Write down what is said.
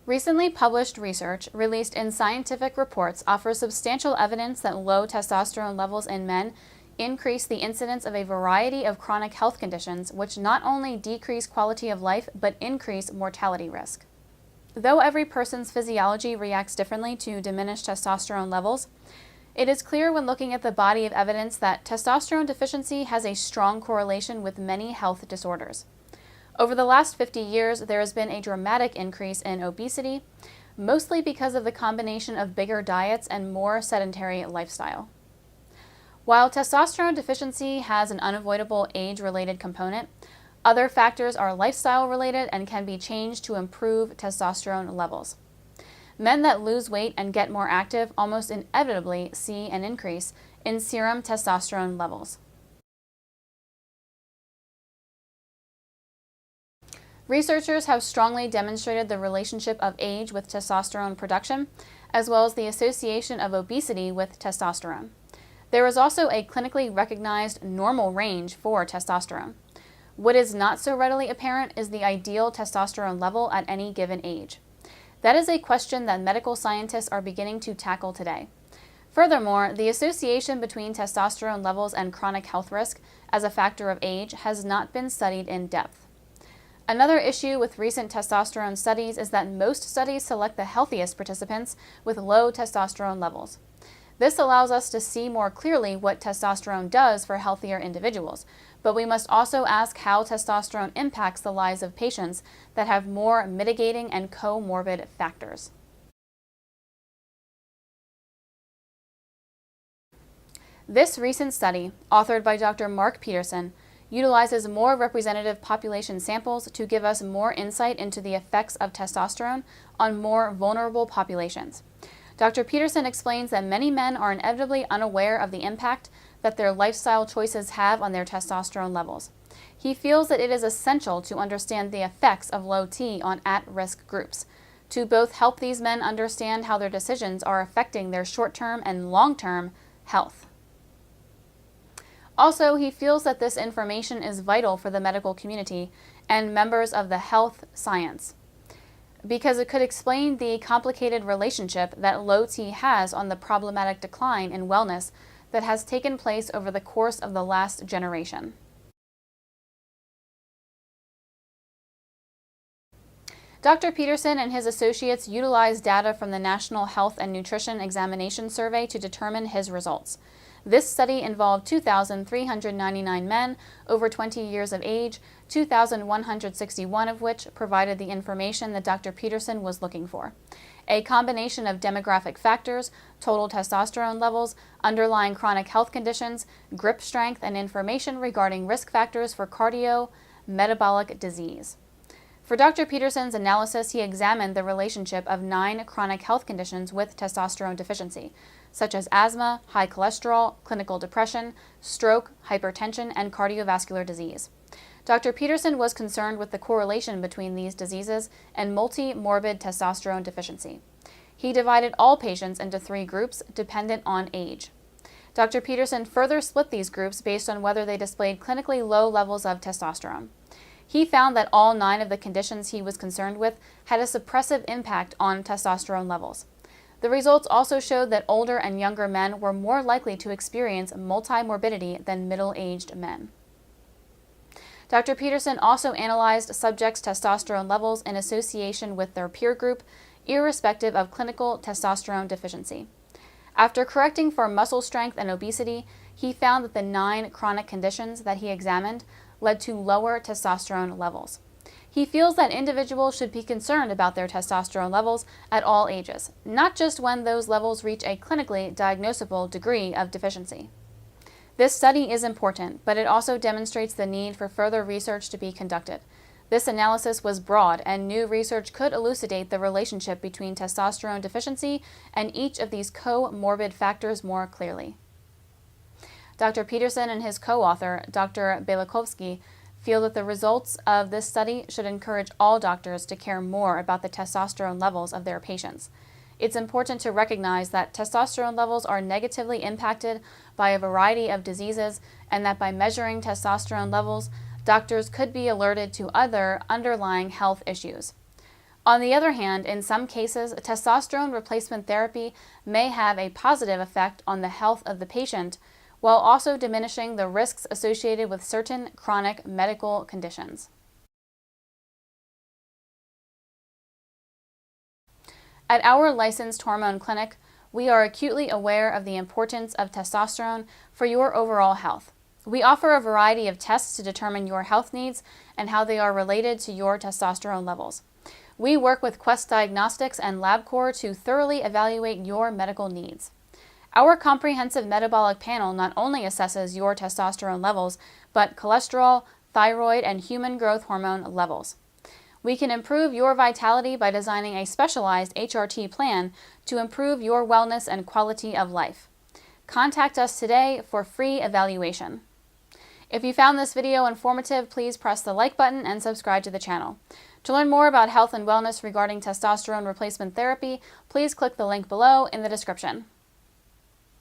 Recently published research released in scientific reports offers substantial evidence that low testosterone levels in men increase the incidence of a variety of chronic health conditions, which not only decrease quality of life but increase mortality risk. Though every person's physiology reacts differently to diminished testosterone levels, it is clear when looking at the body of evidence that testosterone deficiency has a strong correlation with many health disorders. Over the last 50 years, there has been a dramatic increase in obesity, mostly because of the combination of bigger diets and more sedentary lifestyle. While testosterone deficiency has an unavoidable age-related component, other factors are lifestyle-related and can be changed to improve testosterone levels. Men that lose weight and get more active almost inevitably see an increase in serum testosterone levels. Researchers have strongly demonstrated the relationship of age with testosterone production, as well as the association of obesity with testosterone. There is also a clinically recognized normal range for testosterone. What is not so readily apparent is the ideal testosterone level at any given age. That is a question that medical scientists are beginning to tackle today. Furthermore, the association between testosterone levels and chronic health risk as a factor of age has not been studied in depth. Another issue with recent testosterone studies is that most studies select the healthiest participants with low testosterone levels. This allows us to see more clearly what testosterone does for healthier individuals, but we must also ask how testosterone impacts the lives of patients that have more mitigating and comorbid factors. This recent study, authored by Dr. Mark Peterson, utilizes more representative population samples to give us more insight into the effects of testosterone on more vulnerable populations. Dr. Peterson explains that many men are inevitably unaware of the impact that their lifestyle choices have on their testosterone levels. He feels that it is essential to understand the effects of low T on at-risk groups, to both help these men understand how their decisions are affecting their short-term and long-term health. Also, he feels that this information is vital for the medical community and members of the health science, because it could explain the complicated relationship that low T has on the problematic decline in wellness that has taken place over the course of the last generation. Dr. Peterson and his associates utilized data from the National Health and Nutrition Examination Survey to determine his results. This study involved 2,399 men over 20 years of age, 2,161 of which provided the information that Dr. Peterson was looking for. A combination of demographic factors, total testosterone levels, underlying chronic health conditions, grip strength, and information regarding risk factors for cardio-metabolic disease. For Dr. Peterson's analysis, he examined the relationship of 9 chronic health conditions with testosterone deficiency, such as asthma, high cholesterol, clinical depression, stroke, hypertension, and cardiovascular disease. Dr. Peterson was concerned with the correlation between these diseases and multi-morbid testosterone deficiency. He divided all patients into 3 groups dependent on age. Dr. Peterson further split these groups based on whether they displayed clinically low levels of testosterone. He found that all 9 of the conditions he was concerned with had a suppressive impact on testosterone levels. The results also showed that older and younger men were more likely to experience multimorbidity than middle-aged men. Dr. Peterson also analyzed subjects' testosterone levels in association with their peer group, irrespective of clinical testosterone deficiency. After correcting for muscle strength and obesity, he found that the 9 chronic conditions that he examined led to lower testosterone levels. He feels that individuals should be concerned about their testosterone levels at all ages, not just when those levels reach a clinically diagnosable degree of deficiency. This study is important, but it also demonstrates the need for further research to be conducted. This analysis was broad, and new research could elucidate the relationship between testosterone deficiency and each of these comorbid factors more clearly. Dr. Peterson and his co-author, Dr. Belakovsky, feel that the results of this study should encourage all doctors to care more about the testosterone levels of their patients. It's important to recognize that testosterone levels are negatively impacted by a variety of diseases, and that by measuring testosterone levels, doctors could be alerted to other underlying health issues. On the other hand, in some cases, testosterone replacement therapy may have a positive effect on the health of the patient, while also diminishing the risks associated with certain chronic medical conditions. At our licensed hormone clinic, we are acutely aware of the importance of testosterone for your overall health. We offer a variety of tests to determine your health needs and how they are related to your testosterone levels. We work with Quest Diagnostics and LabCorp to thoroughly evaluate your medical needs. Our comprehensive metabolic panel not only assesses your testosterone levels, but cholesterol, thyroid, and human growth hormone levels. We can improve your vitality by designing a specialized HRT plan to improve your wellness and quality of life. Contact us today for free evaluation. If you found this video informative, please press the like button and subscribe to the channel. To learn more about health and wellness regarding testosterone replacement therapy, please click the link below in the description.